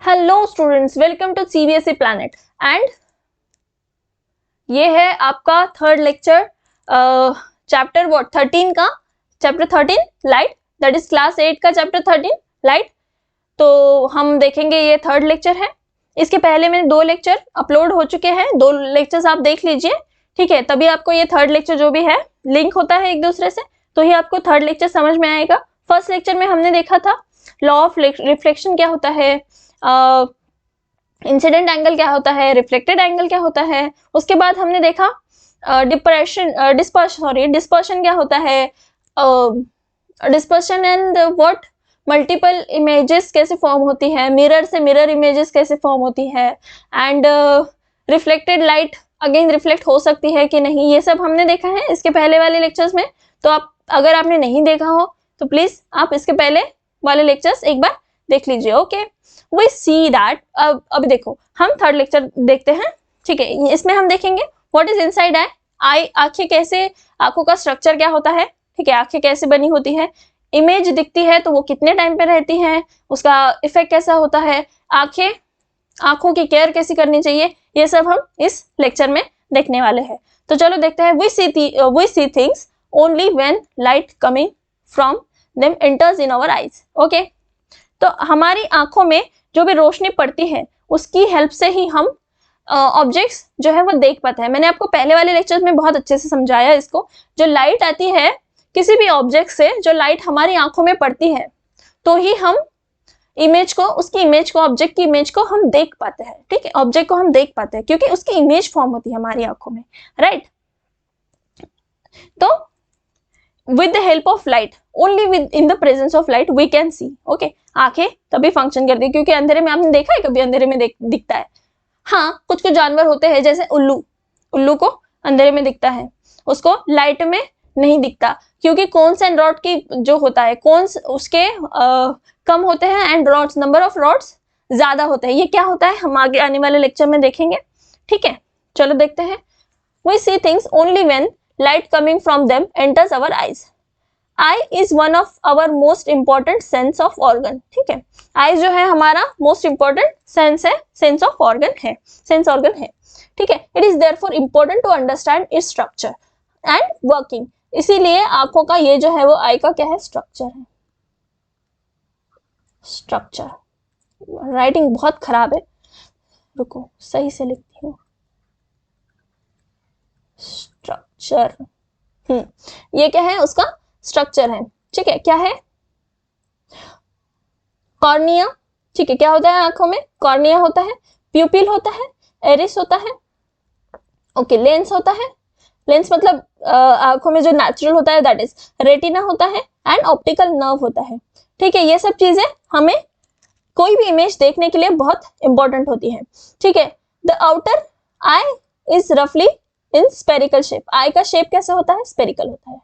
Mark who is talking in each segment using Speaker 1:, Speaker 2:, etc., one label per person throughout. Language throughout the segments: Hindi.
Speaker 1: Hello students, welcome to CBSE planet and ये है आपका थर्ड लेक्चर चैप्टर 13 का chapter 13 light, that is class 8 का चैप्टर 13 लाइट। तो हम देखेंगे, ये थर्ड लेक्चर है। इसके पहले में 2 लेक्चर अपलोड हो चुके हैं, 2 लेक्चर्स आप देख लीजिए, ठीक है। तभी आपको ये थर्ड लेक्चर जो भी है लिंक होता है एक दूसरे से, तो ही आपको थर्ड लेक्चर समझ में आएगा। फर्स्ट लेक्चर में हमने देखा था लॉ ऑफ रिफ्लेक्शन क्या होता है, इंसिडेंट एंगल क्या होता है, रिफ्लेक्टेड एंगल क्या होता है। उसके बाद हमने देखा डिस्पर्शन क्या होता है, dispersion and what multiple images कैसे फॉर्म होती है, मिरर से मिरर इमेजेस कैसे फॉर्म होती है, and reflected light again reflect हो सकती है कि नहीं, ये सब हमने देखा है इसके पहले वाले लेक्चर्स में। तो आप अगर आपने नहीं देखा हो तो प्लीज आप इसके पहले वाले लेक्चर्स एक बार देख लीजिए। Okay, we see that. अब अभी देखो, हम थर्ड लेक्चर देखते हैं, ठीक है। इसमें हम देखेंगे व्हाट इज इनसाइड आई, आंखें कैसे, आंखों का स्ट्रक्चर क्या होता है, ठीक है, आंखें कैसे बनी होती है, इमेज दिखती है तो वो कितने टाइम पे रहती है, उसका इफेक्ट कैसा होता है, आंखों की केयर कैसी करनी चाहिए, ये सब हम इस लेक्चर में देखने वाले हैं। तो चलो देखते हैं। We see things only when light coming from them enters in our eyes. Okay, तो हमारी आंखों में जो भी रोशनी पड़ती है उसकी हेल्प से ही हम ऑब्जेक्ट्स जो है वो देख पाते हैं। मैंने आपको पहले वाले लेक्चर में बहुत अच्छे से समझाया इसको। जो लाइट आती है किसी भी ऑब्जेक्ट से, जो लाइट हमारी आंखों में पड़ती है तो ही हम ऑब्जेक्ट की इमेज को हम देख पाते हैं, ठीक है। ऑब्जेक्ट को हम देख पाते हैं क्योंकि उसकी इमेज फॉर्म होती है हमारी आंखों में, राइट। तो with the help of light, only in the presence of light we can see। okay, आंखें तभी फंक्शन करती है क्योंकि अंधेरे में आपने देखा है कभी, अंधेरे में दिखता है। हाँ, कुछ कुछ जानवर होते हैं जैसे उल्लू को अंधेरे में दिखता है, उसको लाइट में नहीं दिखता क्योंकि कोन्स एंड रॉड की जो होता है, कोन्स उसके कम होते हैं and rods, number of rods ज्यादा होते हैं। ये क्या होता है हम आगे आने वाले लेक्चर में देखेंगे, ठीक है। चलो देखते हैं। we see things only when light coming from them enters our eyes। eye is one of our most important sense of organ, ठीक है। eye जो है हमारा most important sense है, sense of organ है, sense organ है, ठीक है। it is therefore important to understand its structure and working। इसीलिए आंखों का ये जो है वो eye का क्या है, स्ट्रक्चर है। स्ट्रक्चर, राइटिंग बहुत खराब है, रुको सही से लिखती हूँ। स्ट्रक्चर, ये क्या है, उसका स्ट्रक्चर है, ठीक है। क्या है, कॉर्निया, ठीक है। क्या होता है आंखों में, कॉर्निया होता है, प्यूपिल होता है, एरिस होता है, ओके, लेंस होता है। लेंस मतलब आंखों में जो नेचुरल होता है दैट इज रेटिना होता है, एंड ऑप्टिकल नर्व होता है, ठीक है। ये सब चीजें हमें कोई भी इमेज देखने के लिए बहुत इंपॉर्टेंट होती है, ठीक है। द आउटर आई इज रफली इन स्पेरिकल शेप। आई का शेप कैसे होता है, स्पेरिकल होता है,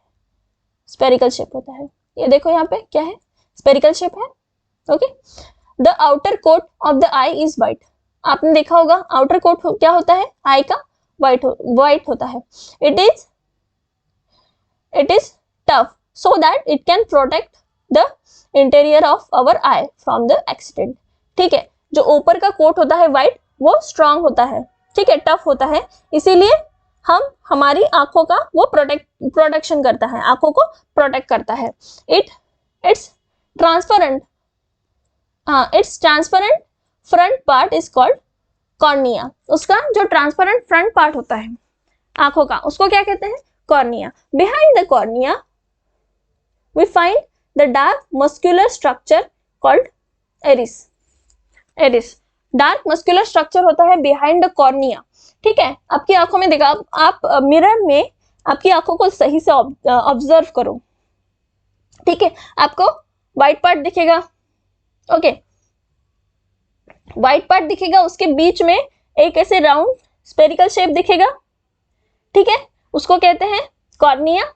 Speaker 1: स्पेरिकल शेप होता है। ये देखो यहाँ पे क्या है, स्पेरिकल शेप है, okay. The outer coat of the eye is white. आपने देखा होगा आउटर कोट क्या होता है आई का, व्हाइट होता है। It is tough so that it can protect the interior of our eye from the accident, ठीक है। जो ऊपर का कोट होता है व्हाइट, वो स्ट्रांग होता है, ठीक है, टफ होता है, इसीलिए हमारी आंखों का वो प्रोटेक्शन करता है, आंखों को प्रोटेक्ट करता है। It's transparent front part is called cornea. उसका जो ट्रांसपेरेंट फ्रंट पार्ट होता है आंखों का, उसको क्या कहते हैं, cornea. Behind the cornea we find the dark muscular structure called iris. Dark muscular structure होता है बिहाइंड द कॉर्निया, ठीक है। आपकी आंखों में देखा, आप मिरर में आपकी आंखों को सही से ऑब्जर्व करो, ठीक है। आपको व्हाइट पार्ट दिखेगा, ओके, व्हाइट पार्ट दिखेगा, उसके बीच में एक ऐसे राउंड स्पेरिकल शेप दिखेगा, ठीक है। उसको कहते हैं कॉर्निया,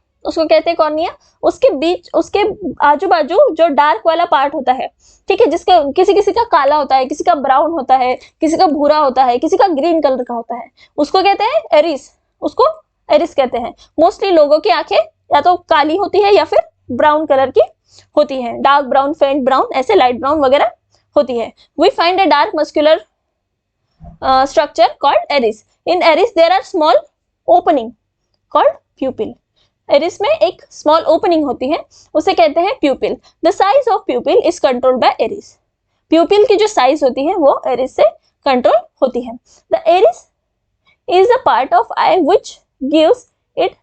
Speaker 1: उसके बीच, उसके आजू बाजू जो डार्क वाला पार्ट होता है, ठीक है, जिसका किसी का काला होता है, किसी का ब्राउन होता है, किसी का भूरा होता है, किसी का ग्रीन कलर का होता है, उसको कहते हैं एरिस। उसको एरिस कहते हैं। मोस्टली लोगों की आंखें या तो काली होती है या फिर ब्राउन कलर की होती है, डार्क ब्राउन, फेंट ब्राउन, ऐसे लाइट ब्राउन वगैरह होती है. We find a dark muscular structure called iris. In iris there are small opening called pupil. iris में एक small opening होती है, उसे कहते हैं pupil. The size of pupil is controlled by iris. Pupil की जो size होती है वो iris से control होती है. The iris is a part of eye which gives it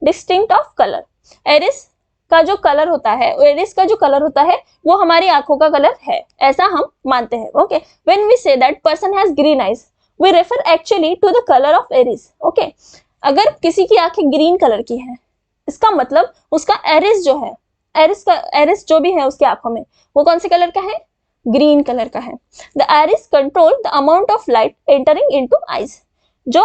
Speaker 1: distinct of color. iris का जो कलर होता है, iris का जो कलर होता है वो हमारी आंखों का कलर है, ऐसा हम मानते हैं. Okay, when we say that person has green eyes we refer actually to the colour of iris. Okay, अगर किसी की आंखें ग्रीन कलर की है, इसका मतलब उसका iris जो है, iris जो भी है उसकी आंखों में, वो कौन से कलर का है? ग्रीन कलर का है. The iris control the amount of light entering into eyes. जो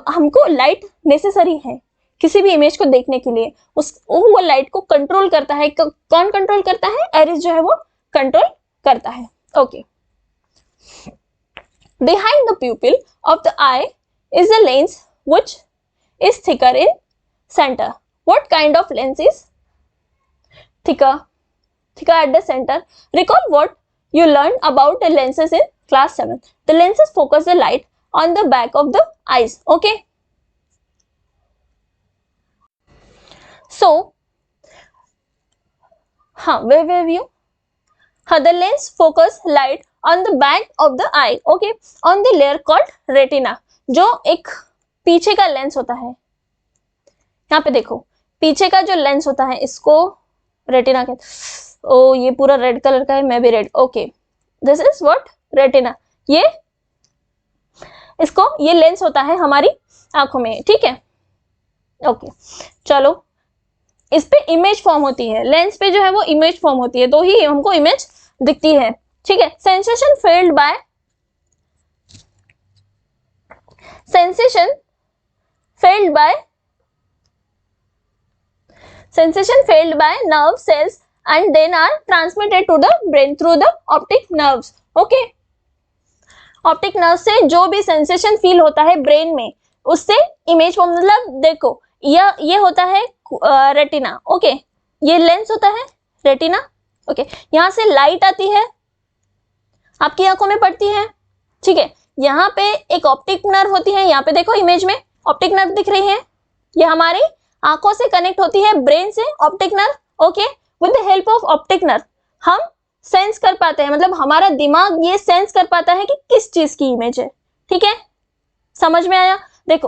Speaker 1: हमको लाइट नेसेसरी है किसी भी इमेज को देखने के लिए, वो लाइट को कंट्रोल करता है. कौन कंट्रोल करता है? iris जो है वो कंट्रोल करता है. Okay, behind the प्यूपिल of the eye is the lens which is thicker in centre. What kind of lens is thicker at the center? Recall what you learned about the lenses in class 7. The lenses focus the light on the back of the eyes. Okay, so where view, the lens focus light on the back of the eye. Okay, on the layer called retina. जो एक पीछे का लेंस होता है, यहाँ पे देखो, पीछे का जो लेंस होता है इसको रेटिना कहते हैं. ओ, ये पूरा रेड कलर का है, मैं भी red. Okay, this is what? Retina. ये लेंस होता है हमारी आंखों में. ठीक है, ओके, चलो, इस पे इमेज फॉर्म होती है, लेंस पे जो है वो इमेज फॉर्म होती है, तो ही हमको इमेज दिखती है. ठीक है, sensation failed by nerve cells and then are transmitted to the brain through the optic nerves. Okay, optic nerve से जो भी सेंसेशन फील होता है ब्रेन में, उससे इमेज फॉर्म. मतलब देखो, ये होता है रेटिना. ओके, ये लेंस होता है रेटिना. ओके, यहाँ से लाइट आती है, आपकी आंखों में पड़ती है. ठीक है, यहाँ पे एक ऑप्टिक नर्व होती है, यहाँ पे देखो इमेज में ऑप्टिक नर्व दिख रही है, ये हमारी आंखों से कनेक्ट होती है ब्रेन से, optic nerve. Okay, with the help of optic nerve हम सेंस कर पाते हैं, मतलब हमारा दिमाग ये सेंस कर पाता है कि किस चीज की इमेज है. ठीक है, समझ में आया? देखो,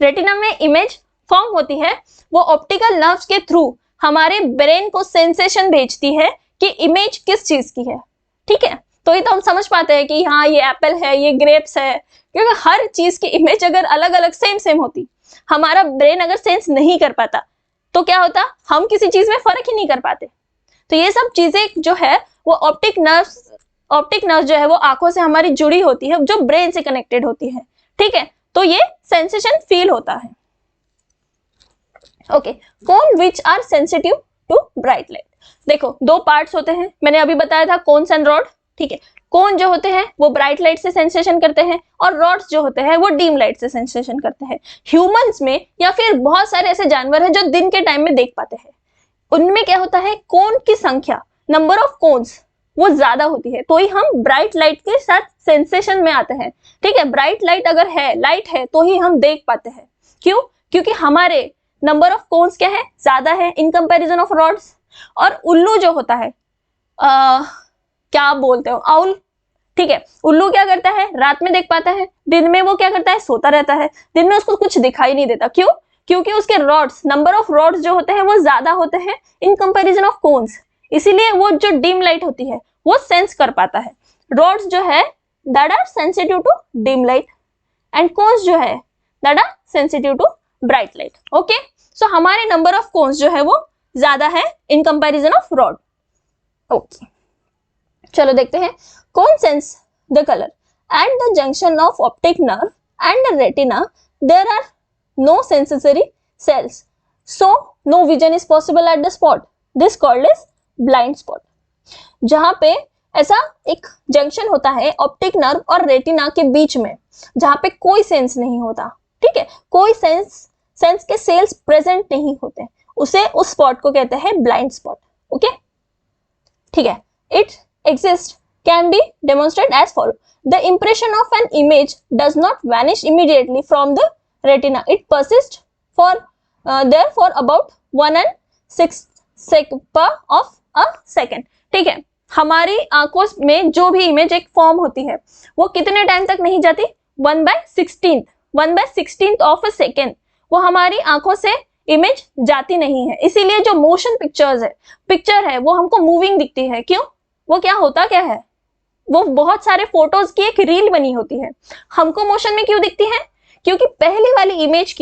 Speaker 1: रेटिना में इमेज फॉर्म होती है, वो ऑप्टिकल नर्व्स के थ्रू हमारे ब्रेन को सेंसेशन भेजती है कि इमेज किस चीज की है. ठीक है, तो ये तो हम समझ पाते हैं कि हाँ ये एप्पल है, ये ग्रेप्स है, क्योंकि हर चीज की इमेज अगर अलग अलग सेम होती, हमारा ब्रेन अगर सेंस नहीं कर पाता तो क्या होता? हम किसी चीज में फर्क ही नहीं कर पाते. तो ये सब चीजें जो है वो ऑप्टिक नर्व जो है वो आंखों से हमारी जुड़ी होती है, जो ब्रेन से कनेक्टेड होती है. ठीक है, तो ये सेंसेशन फील होता है. Okay, cone which are sensitive to bright light. देखो, दो पार्ट्स होते हैं, मैंने अभी बताया था, कोन्स एंड रॉड. ठीक है, कोन जो होते हैं वो ब्राइट लाइट से सेंसेशन करते हैं और रॉड्स जो होते हैं वो डीम लाइट से सेंसेशन करते हैं. ह्यूमंस में या फिर बहुत सारे ऐसे जानवर हैं जो दिन के टाइम में देख पाते हैं, उनमें क्या होता है, कोन की संख्या, नंबर ऑफ कोन्स वो ज्यादा होती है, तो ही हम ब्राइट लाइट के साथ सेंसेशन में आते हैं. ठीक है, ब्राइट लाइट अगर है, लाइट है, तो ही हम देख पाते हैं. क्यों? क्योंकि हमारे नंबर ऑफ कोन्स क्या है, ज्यादा है इन कंपैरिजन ऑफ रॉड्स. और उल्लू जो होता है, क्या बोलते हो, आउल. ठीक है, उल्लू क्या करता है, रात में देख पाता है, दिन में वो क्या करता है, सोता रहता है. दिन में उसको कुछ दिखाई नहीं देता. क्यों? क्योंकि उसके रॉड्स, नंबर ऑफ रॉड्स जो होते हैं वो ज्यादा होते हैं इन कंपैरिजन ऑफ कोन्स, इसीलिए वो जो डिम लाइट होती है वो सेंस कर पाता है. रॉड्स जो है that are sensitive to dim light and cones जो है that are sensitive to bright light. Okay, so हमारे नंबर ऑफ कोन्स जो है वो ज्यादा है in comparison of rod. Okay, चलो देखते हैं. Cone sense the colour at the junction of optic nerve and the retina there are no sensory cells, so no vision is possible at the spot. This called as blind spot. जहां पे ऐसा एक जंक्शन होता है ऑप्टिक नर्व और रेटिना के बीच में, जहां पे कोई सेंस नहीं होता. ठीक है, कोई सेंस के सेल्स प्रेजेंट नहीं होते, उस स्पॉट को कहते हैं ब्लाइंड स्पॉट. ओके, ठीक है, it exists can be demonstrated as follows. The impression of an image does not vanish immediately from the retina. It persists for there for about 1/6 of a second. ठीक है, हमारी आंखों में जो भी इमेज एक फॉर्म होती है वो कितने टाइम तक नहीं जाती? 1/16 ऑफ अ सेकेंड वो हमारी आंखों से इमेज जाती नहीं है। इसीलिए जो मोशन पिक्चर है वो हमको मूविंग दिखती है। क्यों? वो क्या होता क्या है, वो बहुत सारे फोटोज की एक रील बनी होती है। हमको मोशन में क्यों दिखती है? क्योंकि पहले वाली इमेज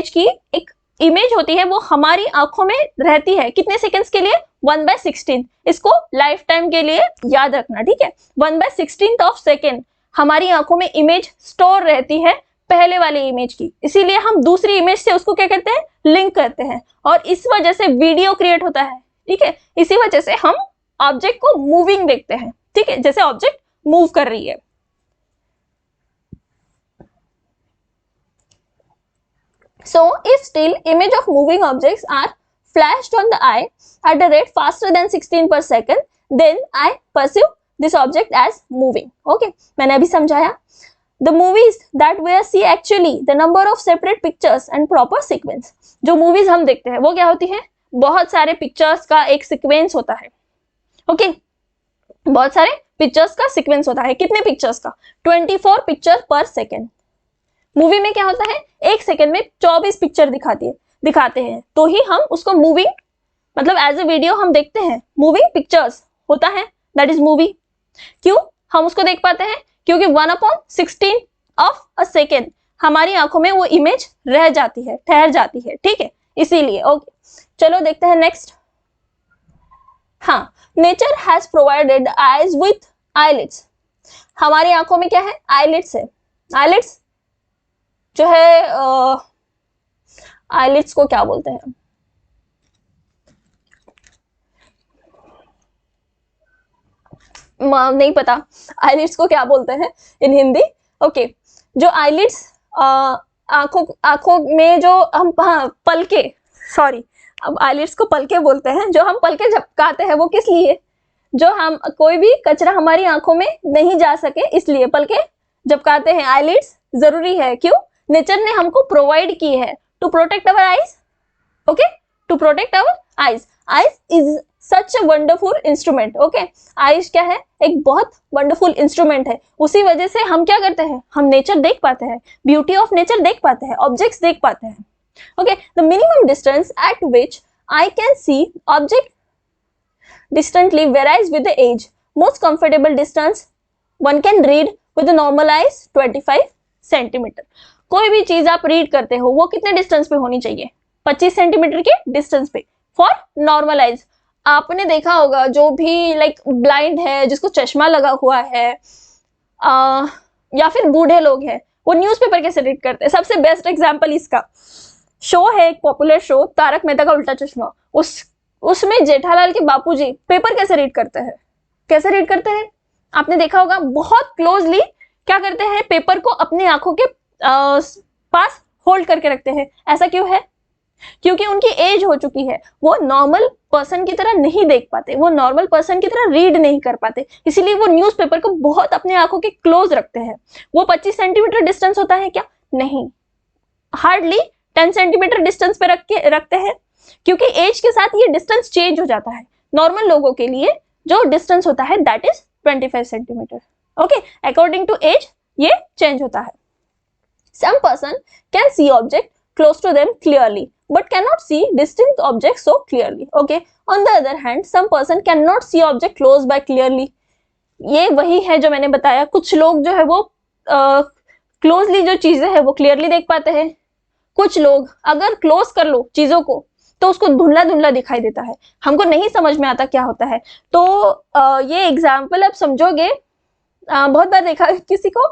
Speaker 1: की एक इमेज होती है वो हमारी आंखों में रहती है कितने सेकंड्स के लिए? 1/16। इसको लाइफ टाइम के लिए याद रखना, ठीक है। 1/16 ऑफ सेकेंड हमारी आंखों में इमेज स्टोर रहती है पहले वाली इमेज की। इसीलिए हम दूसरी इमेज से उसको क्या करते हैं? लिंक करते हैं, और इस वजह से वीडियो क्रिएट होता है, ठीक है। इसी वजह से हम ऑब्जेक्ट को मूविंग देखते हैं, ठीक है, जैसे ऑब्जेक्ट मूव कर रही है। So if still image of moving objects are flashed on the eye at a rate faster than 16 per second, then I perceive this object as moving. Okay, मैंने अभी समझाया। The movies that we see actually the number of separate pictures and proper sequence. जो movies हम देखते हैं वो क्या होती है? बहुत सारे पिक्चर्स का एक सीक्वेंस होता है। ओके, बहुत सारे पिक्चर्स का सीक्वेंस होता है। कितने पिक्चर्स का? 24 पिक्चर पर सेकेंड। मूवी में क्या होता है? एक सेकेंड में 24 पिक्चर दिखाते हैं, तो ही हम उसको मूविंग मतलब एज ए वीडियो हम देखते हैं। मूविंग पिक्चर्स होता है, दैट इज मूवी। क्यों हम उसको देख पाते हैं? क्योंकि 1/16 ऑफ अ सेकेंड हमारी आंखों में वो इमेज रह जाती है, ठहर जाती है, ठीक है, इसीलिए। ओके, चलो देखते हैं नेक्स्ट। हाँ, nature has provided eyes with eyelids. हमारी आंखों में क्या है? आईलिड्स है। आईलिड्स जो है, आईलिड्स को क्या बोलते हैं? नहीं पता आईलिड्स को क्या बोलते हैं इन हिंदी। ओके, जो आईलिड्स आंखों में जो हम पलके, सॉरी, अब आईलिड्स को पलके बोलते हैं। जो हम पलके झपकाते हैं वो किस लिए? जो हम कोई भी कचरा हमारी आंखों में नहीं जा सके इसलिए पलके झपकाते हैं। आईलिड्स जरूरी है। क्यों? नेचर ने हमको प्रोवाइड की है to protect our eyes. Okay, to protect our eyes. Eyes is such a wonderful instrument. Okay, eyes क्या है? एक बहुत वंडरफुल इंस्ट्रूमेंट है। उसी वजह से हम क्या करते हैं? हम नेचर देख पाते हैं, ब्यूटी ऑफ नेचर देख पाते हैं, ऑब्जेक्ट्स देख पाते हैं। Okay, the minimum distance eight which I can see object distantly varies with the age. Most comfortable distance one can read with the normal eyes 25 centimetre. कोई भी चीज आप रीड करते हो वो कितने डिस्टेंस पे होनी चाहिए? 25 सेंटीमीटर के डिस्टेंस पे फॉर नॉर्मल आइज। आपने देखा होगा जो भी लाइक ब्लाइंड है, जिसको चश्मा लगा हुआ है, या फिर बूढ़े लोग हैं, वो न्यूज़पेपर कैसे रीड करते हैं? सबसे बेस्ट एग्जांपल इसका शो है, एक पॉपुलर शो तारक मेहता का उल्टा चश्मा। उसमें जेठालाल के बापूजी पेपर कैसे रीड करते हैं? कैसे रीड करते हैं? आपने देखा होगा, बहुत क्लोजली क्या करते हैं? पेपर को अपनी आंखों के पास होल्ड करके रखते हैं। ऐसा क्यों है? क्योंकि उनकी एज हो चुकी है, वो नॉर्मल पर्सन की तरह नहीं देख पाते, वो नॉर्मल पर्सन की तरह रीड नहीं कर पाते, इसीलिए वो न्यूज़पेपर को बहुत अपने आंखों के क्लोज रखते हैं। वो 25 सेंटीमीटर डिस्टेंस होता है क्या? नहीं, हार्डली 10 सेंटीमीटर डिस्टेंस पे रखते हैं, क्योंकि एज के साथ ये डिस्टेंस चेंज हो जाता है। नॉर्मल लोगों के लिए जो डिस्टेंस होता है that is 25 centimetre. Okay, according to age ये चेंज होता है। Some person can see object close to them clearly but cannot see distinct objects so clearly. Okay, on the other hand some person cannot see object close by clearly. ये वही है जो मैंने बताया, कुछ लोग जो है वो क्लोजली जो चीजें है वो क्लियरली देख पाते हैं। कुछ लोग अगर क्लोज कर लो चीजों को तो उसको धुंधला धुंधला दिखाई देता है, हमको नहीं समझ में आता क्या होता है। तो ये एग्जाम्पल आप समझोगे, बहुत बार देखा किसी को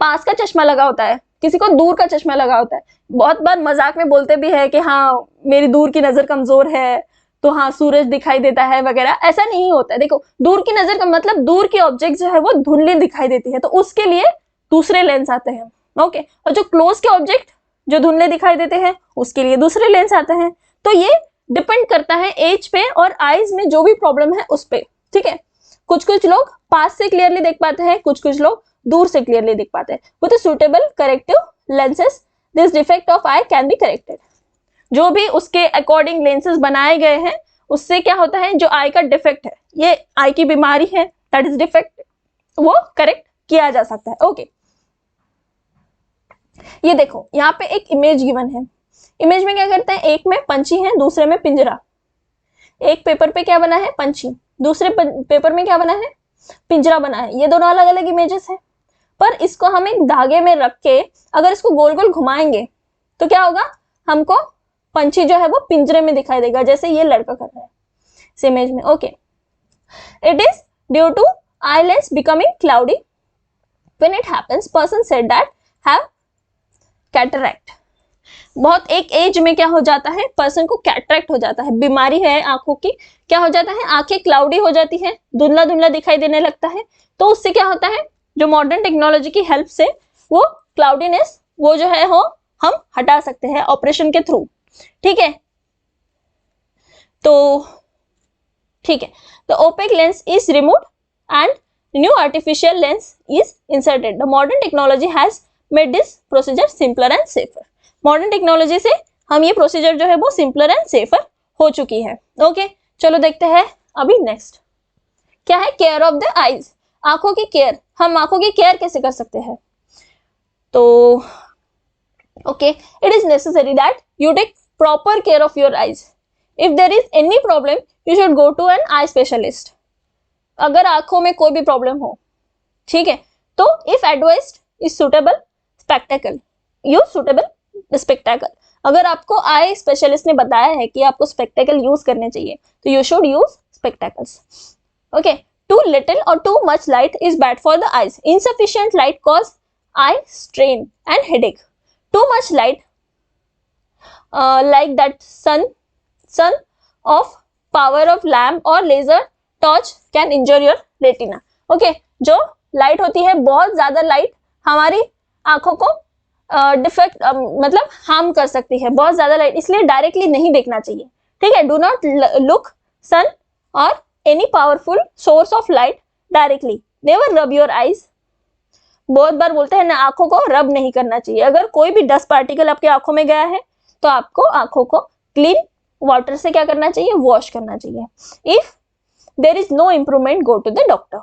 Speaker 1: पास का चश्मा लगा होता है, किसी को दूर का चश्मा लगा होता है। बहुत बार मजाक में बोलते भी है कि हाँ मेरी दूर की नजर कमजोर है तो हाँ सूरज दिखाई देता है वगैरह। ऐसा नहीं होता है। देखो, दूर की नजर का मतलब दूर की ऑब्जेक्ट जो है वो धुंधली दिखाई देती है, तो उसके लिए दूसरे लेंस आते हैं। ओके, और जो क्लोज के ऑब्जेक्ट जो धुंधले दिखाई देते हैं उसके लिए दूसरे लेंस आते हैं। तो ये डिपेंड करता है एज पे और आईज में जो भी प्रॉब्लम है उस पे। ठीक है, कुछ कुछ लोग पास से क्लियरली देख पाते हैं, कुछ कुछ लोग दूर से क्लियरली देख पाते हैं। With suitable corrective lenses this defect of I can be corrected. जो भी उसके अकॉर्डिंग लेंसेज बनाए गए हैं उससे क्या होता है, जो आई का डिफेक्ट है, ये आई की बीमारी है, दैट इज डिफेक्ट, वो करेक्ट किया जा सकता है। ओके, ये देखो यहाँ पे एक इमेज गिवन है। इमेज में क्या करते हैं, एक में पंछी है, दूसरे में पिंजरा। एक पेपर पे क्या बना है, पंछी, दूसरे पेपर में क्या बना है, पिंजरा बना है। ये दोनों अलग अलग इमेजेस है, पर इसको हम एक धागे में रख के अगर इसको गोल गोल घुमाएंगे तो क्या होगा, हमको पंछी जो है वो पिंजरे में दिखाई देगा, जैसे ये लड़का कर रहा है इस इमेज में। Okay, it is due to eye lens becoming cloudy when it happens, person said that have cataract. बहुत एक एज में क्या हो जाता है, पर्सन को कैटरैक्ट हो जाता है, बीमारी है आंखों की, क्या हो जाता है, आंखें क्लाउडी हो जाती है, धुंधला धुंधला दिखाई देने लगता है। तो उससे क्या होता है, जो मॉडर्न टेक्नोलॉजी की हेल्प से वो क्लाउडीनेस वो जो है हो हम हटा सकते हैं ऑपरेशन के थ्रू। ठीक है, तो ठीक है, the opaque lens is removed and new artificial lens is inserted. The modern technology has made this procedure simpler and safer. Modern technology से हम ये प्रोसीजर जो है वो simpler and safer हो चुकी है। ओके, चलो देखते हैं अभी नेक्स्ट क्या है, केयर ऑफ द आईज, आंखों की केयर। हम आंखों की केयर कैसे कर सकते हैं, तो okay, it is necessary that you take proper care of your eyes. If there is any problem you should go to an eye specialist. अगर आंखों में कोई भी प्रॉब्लम हो, ठीक है, तो if advised is suitable spectacle, use suitable spectacle. अगर आपको आई स्पेशलिस्ट ने बताया है कि आपको स्पेक्टेकल यूज करने चाहिए तो you should use spectacles. Okay, too little और too much light is bad for the eyes. Insufficient light cause eye strain and headache. Too much light like that sun of power of lamp or laser torch can injure your retina. Okay, जो लाइट होती है, बहुत ज्यादा लाइट हमारी आंखों को डिफेक्ट मतलब हार्म कर सकती है, बहुत ज्यादा लाइट, इसलिए डायरेक्टली नहीं देखना चाहिए। ठीक है, डू नॉट लुक सन और any powerful source of light directly. Never rub your eyes. बहुत बार बोलते हैं ना, आंखों को रब नहीं करना चाहिए। अगर कोई भी डस्ट पार्टिकल आपके आंखों में गया है तो आपको आंखों को क्लीन वाटर से क्या करना चाहिए, वॉश करना चाहिए। If there is no improvement go to the doctor.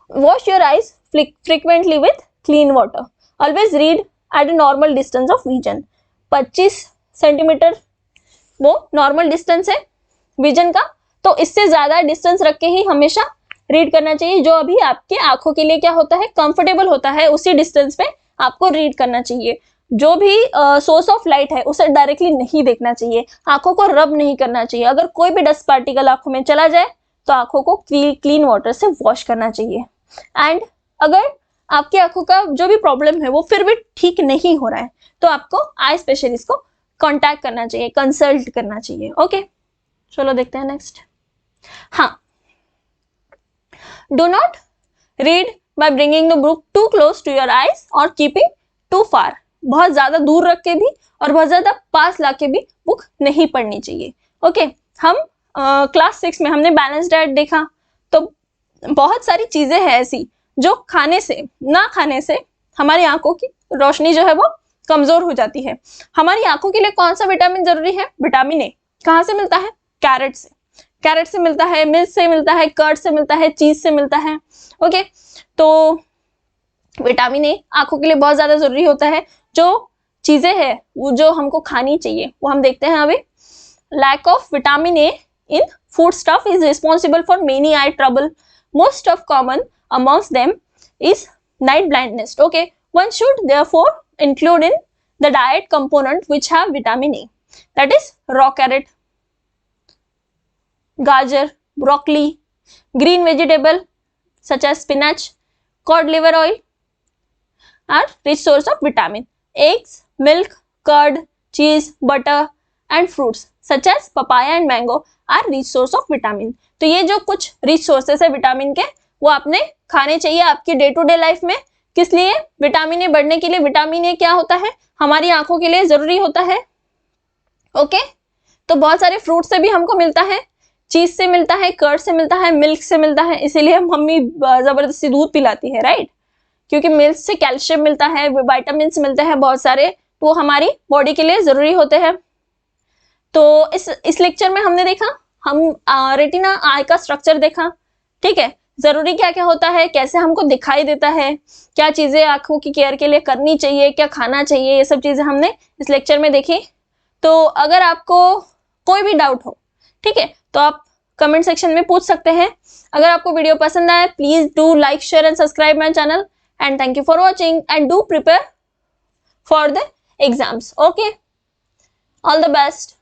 Speaker 1: Wash your eyes frequently with clean water. Always read at a normal distance of vision. 25 centimetre वो नॉर्मल डिस्टेंस है विजन का, तो इससे ज्यादा डिस्टेंस रख के ही हमेशा रीड करना चाहिए। जो अभी आपके आंखों के लिए क्या होता है, कंफर्टेबल होता है, उसी डिस्टेंस पे आपको रीड करना चाहिए। जो भी सोर्स ऑफ लाइट है उसे डायरेक्टली नहीं देखना चाहिए, आंखों को रब नहीं करना चाहिए। अगर कोई भी डस्ट पार्टिकल आंखों में चला जाए तो आंखों को क्लीन वाटर से वॉश करना चाहिए। एंड अगर आपकी आंखों का जो भी प्रॉब्लम है वो फिर भी ठीक नहीं हो रहा है तो आपको आई स्पेशलिस्ट को कांटेक्ट करना चाहिए, कंसल्ट करना चाहिए। ओके, चलो देखते हैं नेक्स्ट। हाँ, do not read by bringing the book too close to your eyes और कीपिंग टू फार। बहुत ज्यादा दूर रख के भी और बहुत ज्यादा पास लाके भी बुक नहीं पढ़नी चाहिए। ओके, हम क्लास 6 में हमने बैलेंस डाइट देखा, तो बहुत सारी चीजें हैं ऐसी जो खाने से, ना खाने से हमारी आंखों की रोशनी जो है वो कमजोर हो जाती है। हमारी आंखों के लिए कौन सा विटामिन जरूरी है, विटामिन ए। कहाँ से मिलता है, कैरेट से। कैरेट से मिलता है, मिल्क से मिलता है, कर्ड से मिलता है, चीज से मिलता है। ओके, तो विटामिन ए आंखों के लिए बहुत ज्यादा जरूरी होता है। जो चीजें हैं वो जो हमको खानी चाहिए वो हम देखते हैं अभी। Lack of vitamin A in food stuff is responsible for many eye trouble. Most of common amongst them is night blindness. Okay, one should therefore include in the diet component which have vitamin A, that is raw carrot, gajar, broccoli, green vegetable such as spinach, cod liver oil are rich source of vitamin. Eggs, milk, curd, cheese, butter and fruits such as papaya and mango are rich source of vitamin. तो ये जो कुछ rich sources है विटामिन के वो आपने खाने चाहिए आपकी डे टू डे लाइफ में। किस लिए, विटामिन ए बढ़ने के लिए। विटामिन ए क्या होता है, हमारी आंखों के लिए जरूरी होता है। ओके, तो बहुत सारे फ्रूट से भी हमको मिलता है, चीज से मिलता है, कर्ड से मिलता है, मिल्क से मिलता है, इसीलिए मम्मी जबरदस्ती दूध पिलाती है, राइट? क्योंकि मिल्क से कैल्शियम मिलता है, विटामिन मिलते हैं बहुत सारे, तो वो हमारी बॉडी के लिए जरूरी होते हैं। तो इस लेक्चर में हमने देखा, हम रेटिना आई का स्ट्रक्चर देखा, ठीक है, जरूरी क्या क्या होता है, कैसे हमको दिखाई देता है, क्या चीजें आंखों की केयर के लिए करनी चाहिए, क्या खाना चाहिए, ये सब चीजें हमने इस लेक्चर में देखी। तो अगर आपको कोई भी डाउट हो, ठीक है, तो आप कमेंट सेक्शन में पूछ सकते हैं। अगर आपको वीडियो पसंद आए, please do like, share and subscribe my channel, and thank you for watching and do prepare for the exams. Okay, all the best.